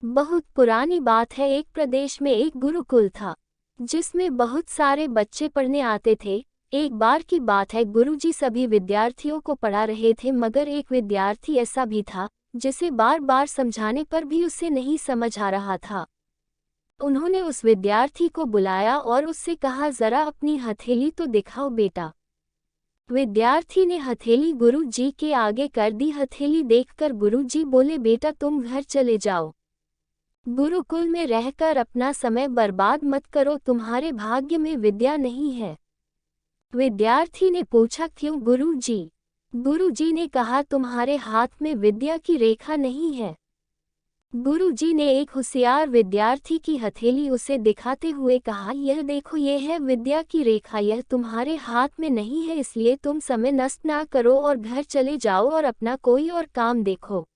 बहुत पुरानी बात है। एक प्रदेश में एक गुरुकुल था जिसमें बहुत सारे बच्चे पढ़ने आते थे। एक बार की बात है, गुरुजी सभी विद्यार्थियों को पढ़ा रहे थे, मगर एक विद्यार्थी ऐसा भी था जिसे बार बार समझाने पर भी उसे नहीं समझ आ रहा था। उन्होंने उस विद्यार्थी को बुलाया और उससे कहा, जरा अपनी हथेली तो दिखाओ बेटा। विद्यार्थी ने हथेली गुरु जी के आगे कर दी। हथेली देखकर गुरु जी बोले, बेटा तुम घर चले जाओ। गुरुकुल में रहकर अपना समय बर्बाद मत करो, तुम्हारे भाग्य में विद्या नहीं है। विद्यार्थी ने पूछा, क्यों गुरुजी? गुरुजी ने कहा, तुम्हारे हाथ में विद्या की रेखा नहीं है। गुरुजी ने एक होशियार विद्यार्थी की हथेली उसे दिखाते हुए कहा, यह देखो, यह है विद्या की रेखा, यह तुम्हारे हाथ में नहीं है, इसलिए तुम समय नष्ट ना करो और घर चले जाओ और अपना कोई और काम देखो।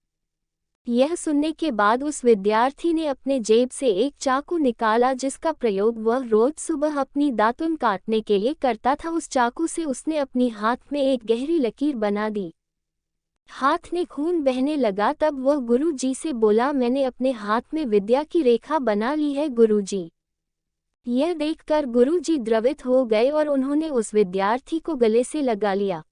यह सुनने के बाद उस विद्यार्थी ने अपने जेब से एक चाकू निकाला जिसका प्रयोग वह रोज सुबह अपनी दातुन काटने के लिए करता था। उस चाकू से उसने अपनी हाथ में एक गहरी लकीर बना दी। हाथ में खून बहने लगा। तब वह गुरु जी से बोला, मैंने अपने हाथ में विद्या की रेखा बना ली है गुरुजी। यह देखकर गुरुजी द्रवित हो गए और उन्होंने उस विद्यार्थी को गले से लगा लिया।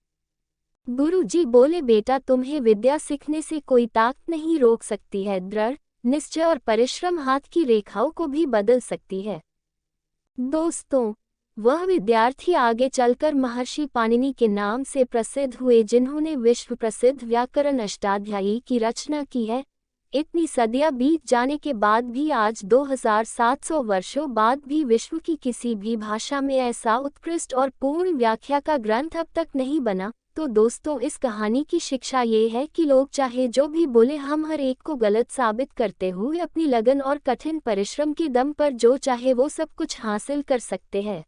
गुरुजी बोले, बेटा तुम्हें विद्या सीखने से कोई ताकत नहीं रोक सकती है। दृढ़ निश्चय और परिश्रम हाथ की रेखाओं को भी बदल सकती है। दोस्तों, वह विद्यार्थी आगे चलकर महर्षि पाणिनि के नाम से प्रसिद्ध हुए, जिन्होंने विश्व प्रसिद्ध व्याकरण अष्टाध्यायी की रचना की है। इतनी सदियां बीत जाने के बाद भी आज 2700 वर्षों बाद भी विश्व की किसी भी भाषा में ऐसा उत्कृष्ट और पूर्ण व्याख्या का ग्रंथ अब तक नहीं बना। तो दोस्तों, इस कहानी की शिक्षा ये है कि लोग चाहे जो भी बोले, हम हर एक को गलत साबित करते हुए अपनी लगन और कठिन परिश्रम के दम पर जो चाहे वो सब कुछ हासिल कर सकते हैं।